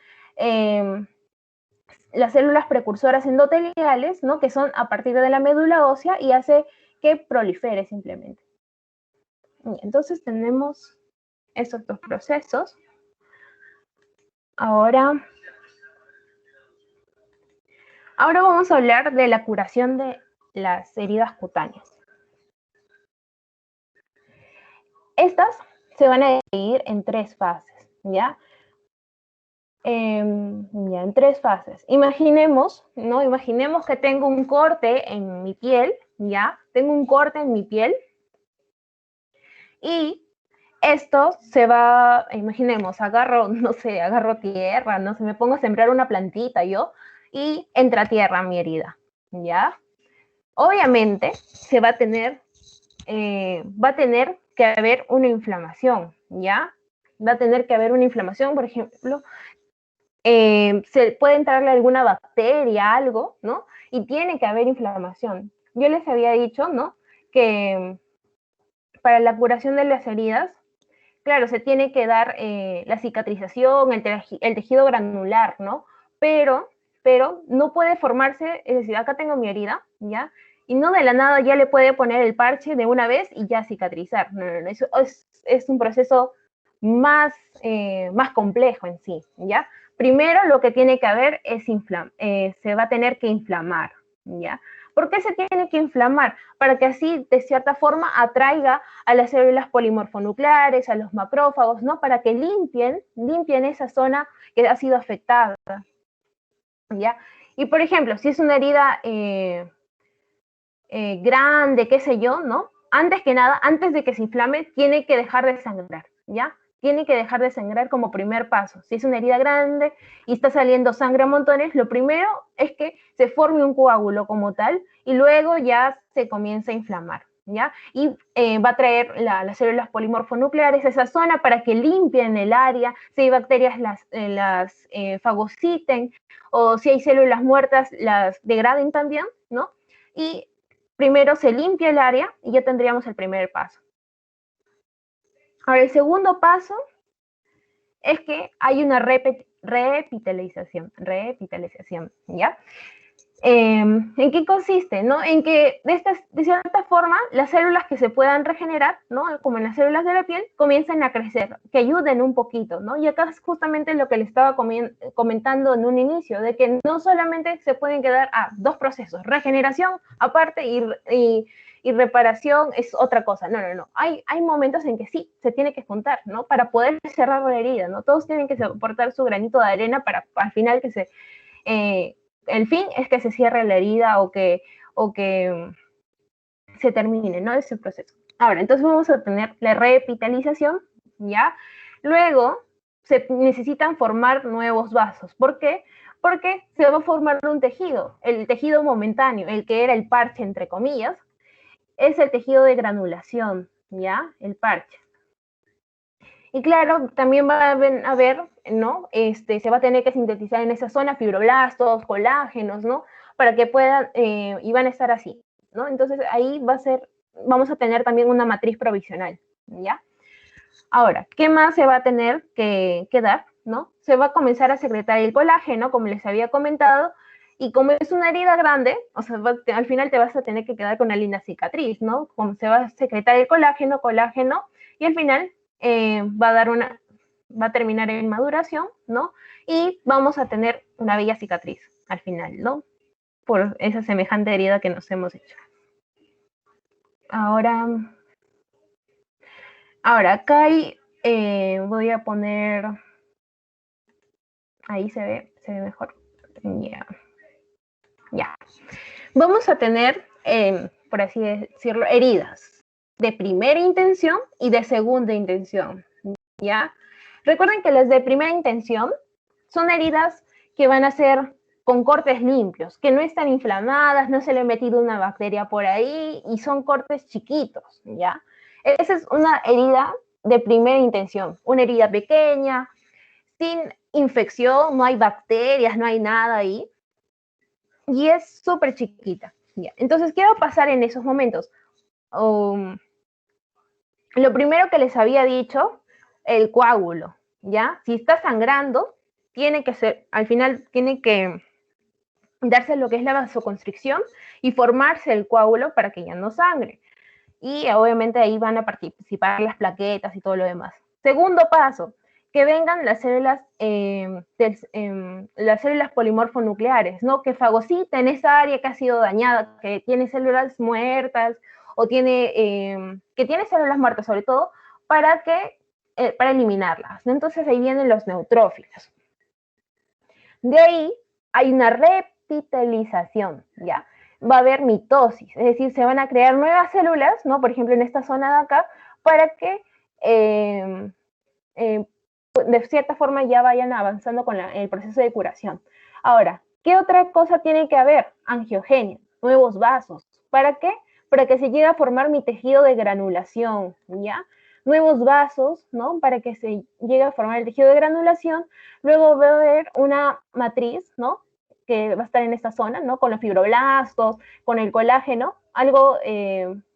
las células precursoras endoteliales, ¿no? Que son a partir de la médula ósea y hace que prolifere simplemente. Entonces, tenemos estos dos procesos. Ahora vamos a hablar de la curación de las heridas cutáneas. Estas se van a dividir en 3 fases, ¿ya? En 3 fases. Imaginemos, ¿no? Imaginemos que tengo un corte en mi piel, ¿ya? Tengo un corte en mi piel y esto se va, imaginemos, agarro tierra, no sé, me pongo a sembrar una plantita yo y entra tierra a mi herida, ¿ya? Obviamente se va a tener que haber una inflamación, ¿ya? Va a tener que haber una inflamación, por ejemplo, se puede entrarle alguna bacteria, algo, ¿no? Y tiene que haber inflamación. Yo les había dicho, ¿no? Que para la curación de las heridas, claro, se tiene que dar la cicatrización, el tejido granular, ¿no? Pero no puede formarse, es decir, acá tengo mi herida, ¿ya? Y no de la nada ya le puede poner el parche de una vez y ya cicatrizar. No, eso es un proceso más complejo en sí, ¿ya? Primero lo que tiene que haber es se va a tener que inflamar, ¿ya? ¿Por qué se tiene que inflamar? Para que así, de cierta forma, atraiga a las células polimorfonucleares, a los macrófagos, ¿no? Para que limpien esa zona que ha sido afectada, ¿ya? Y, por ejemplo, si es una herida grande, qué sé yo, ¿no? Antes que nada, antes de que se inflame, tiene que dejar de sangrar, ¿ya? Tiene que dejar de sangrar como primer paso. Si es una herida grande y está saliendo sangre a montones, lo primero es que se forme un coágulo como tal y luego ya se comienza a inflamar, ¿ya? Y va a traer las células polimorfonucleares a esa zona para que limpien el área, si hay bacterias las fagociten o si hay células muertas las degraden también, ¿no? Y primero se limpia el área y ya tendríamos el primer paso. Ahora, el segundo paso es que hay una revitalización, ¿ya? ¿En qué consiste? ¿No? En que de cierta forma las células que se puedan regenerar, ¿no? Como en las células de la piel, comiencen a crecer, que ayuden un poquito, ¿no? Y acá es justamente lo que le estaba comentando en un inicio, de que no solamente se pueden quedar a 2 procesos, regeneración aparte y reparación es otra cosa. No. Hay momentos en que sí, se tiene que juntar, ¿no? Para poder cerrar la herida, ¿no? Todos tienen que aportar su granito de arena para al final que el fin es que se cierre la herida o que se termine, ¿no? Ese proceso. Ahora, entonces vamos a tener la revitalización, ¿ya? Luego se necesitan formar nuevos vasos. ¿Por qué? Porque se va a formar un tejido, el tejido momentáneo, el que era el parche, entre comillas, es el tejido de granulación, ¿ya? El parche. Y claro, también va a haber, ¿no? Se va a tener que sintetizar en esa zona fibroblastos, colágenos, ¿no? Para que puedan, y van a estar así, ¿no? Entonces ahí vamos a tener también una matriz provisional, ¿ya? Ahora, ¿qué más se va a tener que dar, ¿no? Se va a comenzar a secretar el colágeno, como les había comentado, y como es una herida grande, o sea, al final te vas a tener que quedar con una linda cicatriz, ¿no? Como se va a secretar el colágeno, y al final va a terminar en maduración, ¿no? Y vamos a tener una bella cicatriz al final, ¿no? Por esa semejante herida que nos hemos hecho. Ahora acá voy a poner, ahí se ve mejor. Ya. Vamos a tener, por así decirlo, heridas de primera intención y de segunda intención, ¿ya? Recuerden que las de primera intención son heridas que van a ser con cortes limpios, que no están inflamadas, no se le ha metido una bacteria por ahí y son cortes chiquitos, ¿ya? Esa es una herida de primera intención, una herida pequeña, sin infección, no hay bacterias, no hay nada ahí, y es súper chiquita, ¿ya? Entonces, ¿qué va a pasar en esos momentos? Lo primero que les había dicho, el coágulo, ¿ya? Si está sangrando, tiene que ser, al final tiene que darse lo que es la vasoconstricción y formarse el coágulo para que ya no sangre. Y obviamente ahí van a participar las plaquetas y todo lo demás. Segundo paso, que vengan las células, las células polimorfonucleares, ¿no? Que fagociten esa área que ha sido dañada, que tiene células muertas o que tiene células muertas sobre todo, para eliminarlas, ¿no? Entonces ahí vienen los neutrófilos. De ahí hay una reptilización, ¿ya? Va a haber mitosis, es decir, se van a crear nuevas células, ¿no? Por ejemplo, en esta zona de acá, para que de cierta forma ya vayan avanzando con el proceso de curación. Ahora, ¿qué otra cosa tiene que haber? Angiogenia, nuevos vasos. ¿Para qué? Para que se llegue a formar mi tejido de granulación, ¿ya? Nuevos vasos, ¿no? Para que se llegue a formar el tejido de granulación. Luego va a haber una matriz, ¿no? Que va a estar en esta zona, ¿no? Con los fibroblastos, con el colágeno, algo,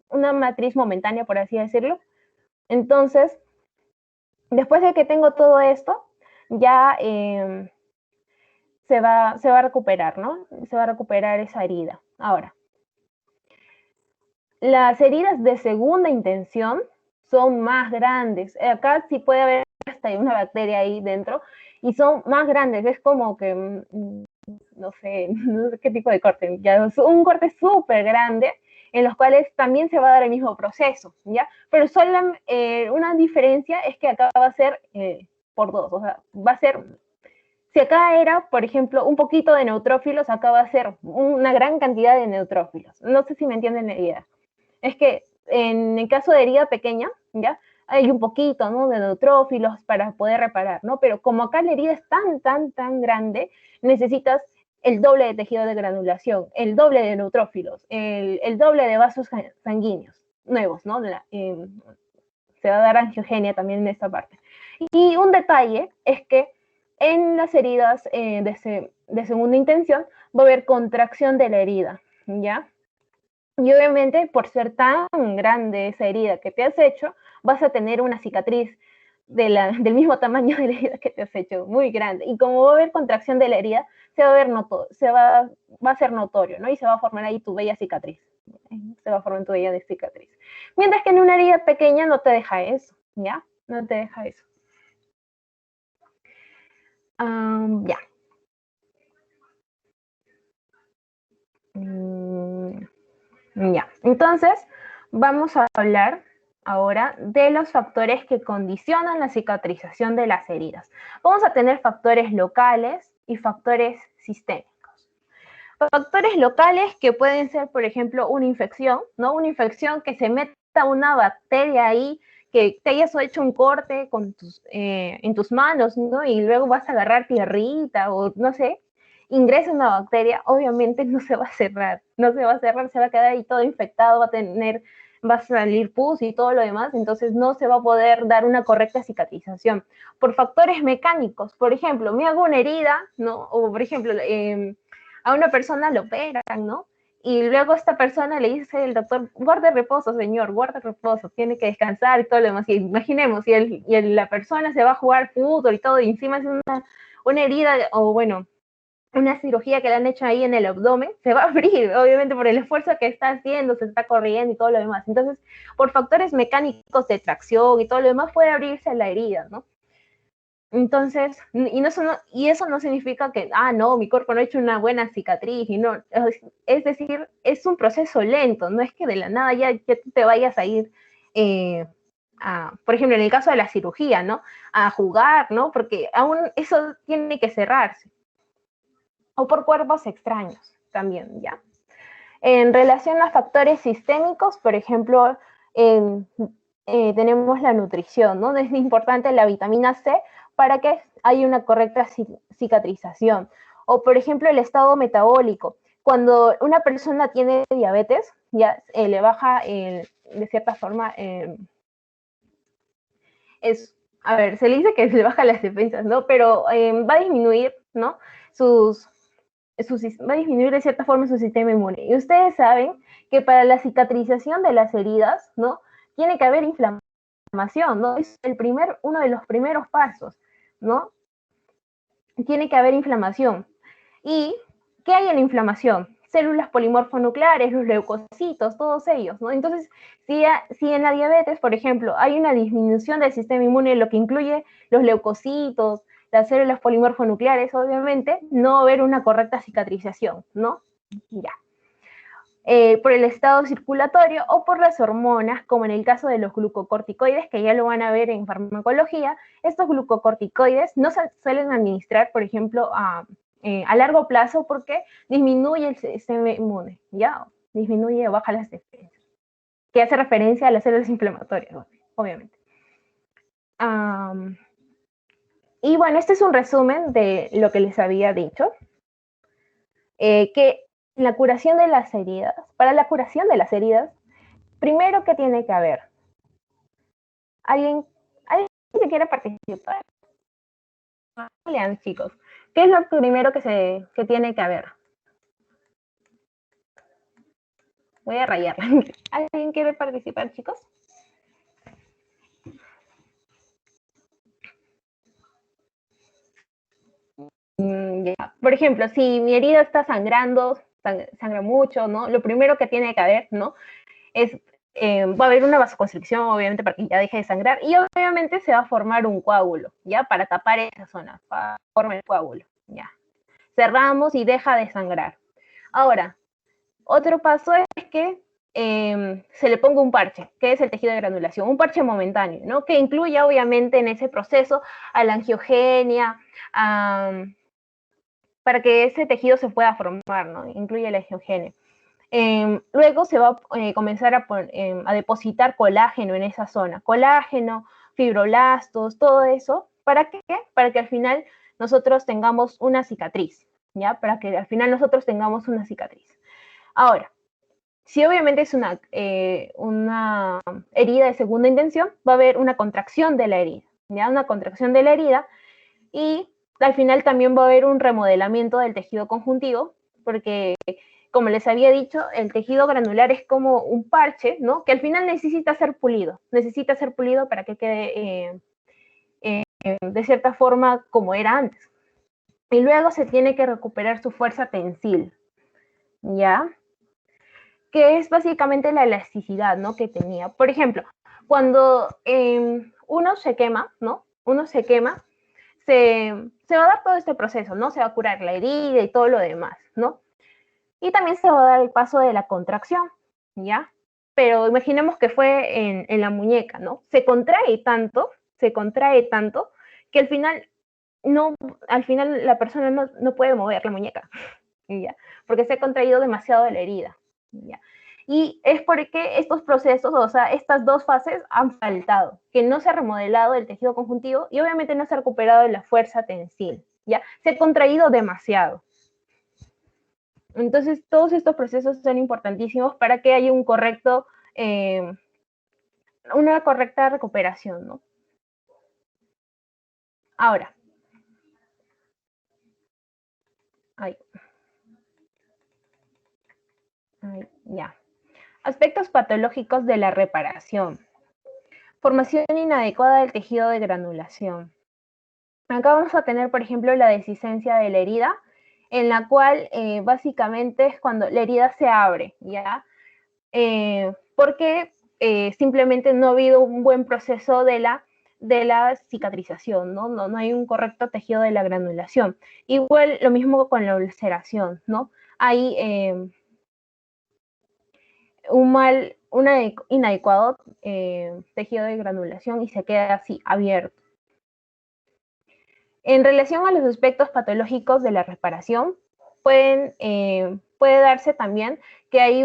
una matriz momentánea, por así decirlo. Entonces, después de que tengo todo esto, ya se va a recuperar, ¿no? Se va a recuperar esa herida. Ahora, las heridas de segunda intención son más grandes. Acá sí puede haber hasta una bacteria ahí dentro y son más grandes. Es como que, no sé qué tipo de corte, ya es un corte súper grande en los cuales también se va a dar el mismo proceso, ¿ya? Pero solo una diferencia es que acá va a ser por dos, o sea, va a ser, si acá era, por ejemplo, un poquito de neutrófilos, acá va a ser una gran cantidad de neutrófilos. No sé si me entienden la idea. Es que en el caso de herida pequeña, ¿ya? Hay un poquito, ¿no? De neutrófilos para poder reparar, ¿no? Pero como acá la herida es tan grande, necesitas el doble de tejido de granulación, el doble de neutrófilos, el doble de vasos sanguíneos nuevos, ¿no? Se va a dar angiogenia también en esta parte. Y un detalle es que en las heridas de segunda intención va a haber contracción de la herida, ¿ya? Y obviamente, por ser tan grande esa herida que te has hecho, vas a tener una cicatriz del mismo tamaño de la herida que te has hecho, muy grande. Y como va a haber contracción de la herida, se va a ver va a ser notorio, ¿no? Y se va a formar ahí tu bella cicatriz. Se va a formar tu bella cicatriz. Mientras que en una herida pequeña no te deja eso, ¿ya? No te deja eso. Ya. Ya, entonces vamos a hablar ahora de los factores que condicionan la cicatrización de las heridas. Vamos a tener factores locales y factores sistémicos. Factores locales que pueden ser, por ejemplo, una infección, ¿no? Una infección que se meta una bacteria ahí, que te hayas hecho un corte en tus manos, ¿no? Y luego vas a agarrar tierrita o no sé, ingresa una bacteria, obviamente no se va a cerrar, no se va a cerrar, se va a quedar ahí todo infectado, va a salir pus y todo lo demás, entonces no se va a poder dar una correcta cicatrización. Por factores mecánicos, por ejemplo, me hago una herida, ¿no? O por ejemplo, a una persona lo operan, ¿no? Y luego esta persona le dice el doctor, guarde reposo, señor, guarde reposo, tiene que descansar y todo lo demás. Y imaginemos, la persona se va a jugar fútbol y todo, y encima es una herida, o bueno, una cirugía que le han hecho ahí en el abdomen, se va a abrir, obviamente por el esfuerzo que está haciendo, se está corriendo y todo lo demás. Entonces, por factores mecánicos de tracción y todo lo demás, puede abrirse la herida, ¿no? Entonces, y eso no significa que, no, mi cuerpo no ha hecho una buena cicatriz, y no, es decir, es un proceso lento, no es que de la nada ya te vayas a ir, por ejemplo, en el caso de la cirugía, ¿no? A jugar, ¿no? Porque aún eso tiene que cerrarse. O por cuerpos extraños también, ¿ya? En relación a factores sistémicos, por ejemplo, tenemos la nutrición, ¿no? Es importante la vitamina C para que haya una correcta cicatrización. O, por ejemplo, el estado metabólico. Cuando una persona tiene diabetes, ya le baja, de cierta forma, a ver, se le dice que le baja las defensas, ¿no? Pero va a disminuir, ¿no? Va a disminuir de cierta forma su sistema inmune. Y ustedes saben que para la cicatrización de las heridas, ¿no? Tiene que haber inflamación, ¿no? Es uno de los primeros pasos, ¿no? Tiene que haber inflamación. ¿Y qué hay en la inflamación? Células polimorfonucleares, los leucocitos, todos ellos, ¿no? Entonces, si en la diabetes, por ejemplo, hay una disminución del sistema inmune, lo que incluye los leucocitos, las células polimorfonucleares, obviamente, no va a haber una correcta cicatrización, ¿no? Ya. Por el estado circulatorio o por las hormonas, como en el caso de los glucocorticoides, que ya lo van a ver en farmacología. Estos glucocorticoides no se suelen administrar, por ejemplo, a largo plazo porque disminuye el sistema inmune, ¿ya? Disminuye o baja las defensas, que hace referencia a las células inflamatorias, obviamente. Y bueno, este es un resumen de lo que les había dicho, que la curación de las heridas, para la curación de las heridas, primero, ¿qué tiene que haber? ¿Alguien que quiera participar? Lean, chicos. ¿Qué es lo primero que tiene que haber? Voy a rayarla. ¿Alguien quiere participar, chicos? Ya. Por ejemplo, si mi herida está sangrando, sangra mucho, ¿no? Lo primero que tiene que haber, ¿no? Es, va a haber una vasoconstricción, obviamente, para que ya deje de sangrar, y obviamente se va a formar un coágulo, ¿ya? Para tapar esa zona, forma el coágulo, ¿ya? Cerramos y deja de sangrar. Ahora, otro paso es que se le ponga un parche, que es el tejido de granulación, un parche momentáneo, ¿no? Que incluya, obviamente, en ese proceso a la angiogenia, para que ese tejido se pueda formar, ¿no? Incluye la angiogenia. Luego se va a comenzar a depositar colágeno en esa zona. Colágeno, fibroblastos, todo eso. ¿Para qué? Para que al final nosotros tengamos una cicatriz, ¿ya? Para que al final nosotros tengamos una cicatriz. Ahora, si obviamente es una herida de segunda intención, va a haber una contracción de la herida, ¿ya? Una contracción de la herida, y al final también va a haber un remodelamiento del tejido conjuntivo, porque, como les había dicho, el tejido granular es como un parche, ¿no? Que al final necesita ser pulido para que quede de cierta forma como era antes. Y luego se tiene que recuperar su fuerza tensil, ¿ya? Que es básicamente la elasticidad, ¿no? Que tenía. Por ejemplo, cuando uno se quema, ¿no? Se va a dar todo este proceso, ¿no? Se va a curar la herida y todo lo demás, ¿no? Y también se va a dar el paso de la contracción, ¿ya? Pero imaginemos que fue en la muñeca, ¿no? Se contrae tanto que al final la persona no puede mover la muñeca, ¿ya? Porque se ha contraído demasiado de la herida, ¿ya? Y es porque estos procesos, o sea, estas dos fases han faltado, que no se ha remodelado el tejido conjuntivo y obviamente no se ha recuperado la fuerza tensil, ¿ya? Se ha contraído demasiado. Entonces, todos estos procesos son importantísimos para que haya una correcta recuperación, ¿no? Ahora, ya. Aspectos patológicos de la reparación. Formación inadecuada del tejido de granulación. Acá vamos a tener, por ejemplo, la descisencia de la herida, en la cual básicamente es cuando la herida se abre, ¿ya? Porque simplemente no ha habido un buen proceso de la cicatrización, ¿no? No hay un correcto tejido de la granulación. Igual lo mismo con la ulceración, ¿no? Hay un inadecuado tejido de granulación y se queda así abierto. En relación a los aspectos patológicos de la reparación, puede darse también que hay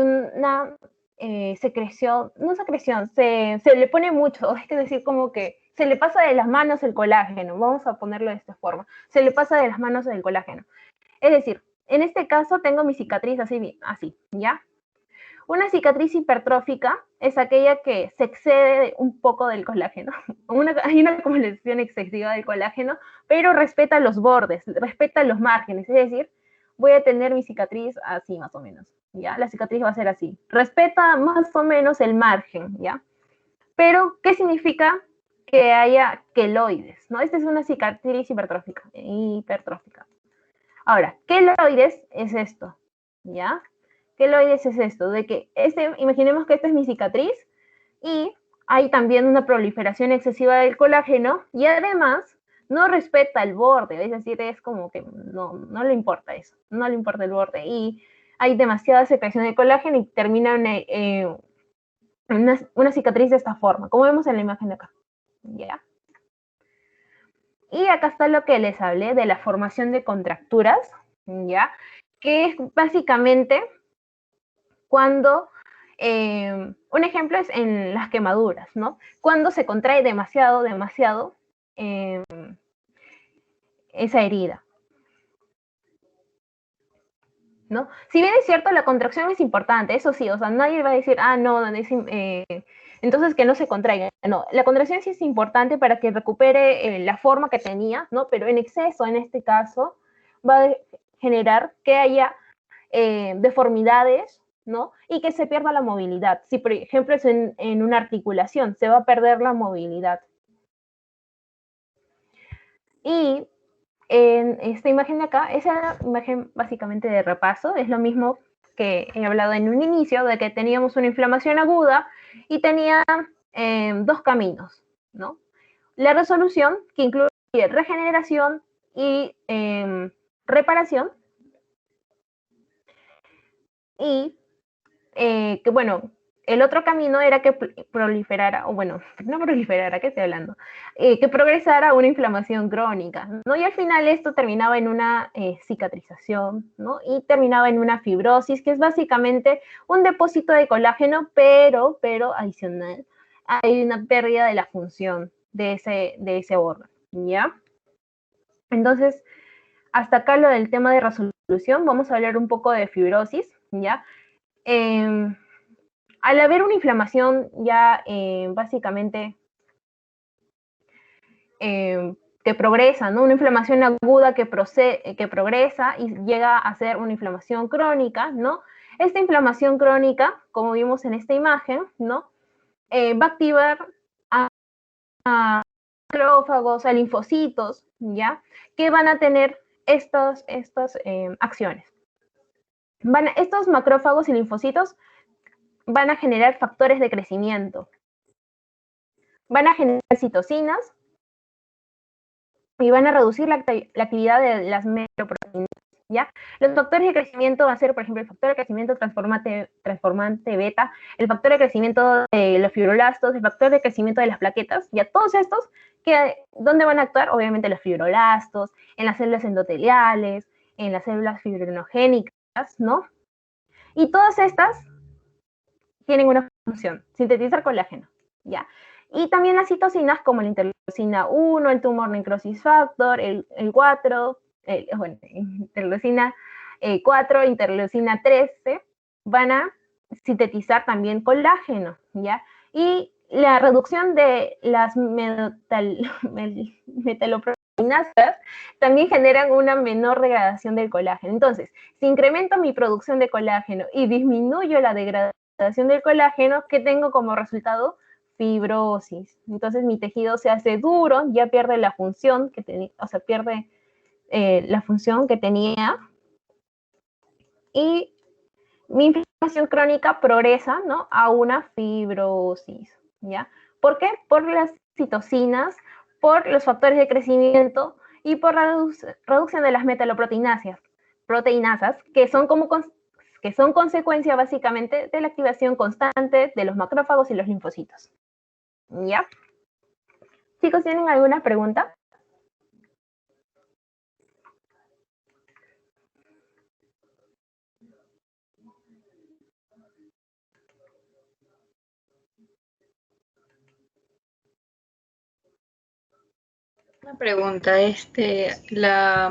secreción, no secreción, se le pone mucho, es decir, como que se le pasa de las manos el colágeno, vamos a ponerlo de esta forma, se le pasa de las manos el colágeno. Es decir, en este caso tengo mi cicatriz así, ¿ya? Una cicatriz hipertrófica es aquella que se excede un poco del colágeno. Hay una acumulación excesiva del colágeno, pero respeta los bordes, respeta los márgenes. Es decir, voy a tener mi cicatriz así más o menos, ¿ya? La cicatriz va a ser así. Respeta más o menos el margen, ¿ya? Pero, ¿qué significa que haya queloides? ¿No? Esta es una cicatriz hipertrófica. Ahora, queloides es esto, ¿ya? Queloides es esto, de que imaginemos que esta es mi cicatriz y hay también una proliferación excesiva del colágeno y además no respeta el borde, es decir, es como que no le importa eso, no le importa el borde y hay demasiada secreción de colágeno y termina en una cicatriz de esta forma, como vemos en la imagen de acá, ¿ya? Y acá está lo que les hablé de la formación de contracturas, ¿ya? Que es básicamente cuando, un ejemplo es en las quemaduras, ¿no? Cuando se contrae demasiado esa herida, ¿no? Si bien es cierto, la contracción es importante, eso sí, o sea, nadie va a decir, no, entonces que no se contraiga. No, la contracción sí es importante para que recupere la forma que tenía, ¿no? Pero en exceso, en este caso, va a generar que haya deformidades, ¿no? Y que se pierda la movilidad. Si, por ejemplo, es en una articulación, se va a perder la movilidad. Y en esta imagen de acá, esa imagen básicamente de repaso, es lo mismo que he hablado en un inicio, de que teníamos una inflamación aguda y tenía dos caminos, ¿no? La resolución, que incluye regeneración y reparación, y que bueno, el otro camino era que proliferara, o bueno, no proliferara, ¿qué estoy hablando? Que progresara una inflamación crónica, ¿no? Y al final esto terminaba en una cicatrización, ¿no? Y terminaba en una fibrosis, que es básicamente un depósito de colágeno, pero adicional, hay una pérdida de la función de ese órgano, ¿ya? Entonces, hasta acá lo del tema de resolución, vamos a hablar un poco de fibrosis, ¿ya? Al haber una inflamación ya básicamente que progresa, ¿no? Una inflamación aguda que progresa y llega a ser una inflamación crónica, ¿no? Esta inflamación crónica, como vimos en esta imagen, ¿no? Va a activar a macrófagos, a linfocitos, ¿ya? Que van a tener estas acciones. Estos macrófagos y linfocitos van a generar factores de crecimiento, van a generar citocinas y van a reducir la actividad de las meroproteínas, ¿ya? Los factores de crecimiento van a ser, por ejemplo, el factor de crecimiento transformante beta, el factor de crecimiento de los fibroblastos, el factor de crecimiento de las plaquetas, ya todos estos, ¿dónde van a actuar? Obviamente los fibroblastos, en las células endoteliales, en las células fibrinogénicas, ¿no? Y todas estas tienen una función, sintetizar colágeno, ¿ya? Y también las citocinas como la interleucina 1, el tumor necrosis factor, el 4, interleucina 4, interleucina 13, van a sintetizar también colágeno, ¿ya? Y la reducción de las metaloproteinasas también generan una menor degradación del colágeno. Entonces, si incremento mi producción de colágeno y disminuyo la degradación del colágeno, ¿qué tengo como resultado? Fibrosis. Entonces mi tejido se hace duro, ya pierde la función que tenía, o sea, pierde la función que tenía y mi inflamación crónica progresa, ¿no? A una fibrosis, ¿ya? ¿Por qué? Por las citocinas, por los factores de crecimiento y por la reducción de las metaloproteinasas, que son consecuencia básicamente de la activación constante de los macrófagos y los linfocitos. ¿Ya? Chicos, ¿tienen alguna pregunta? Una pregunta, la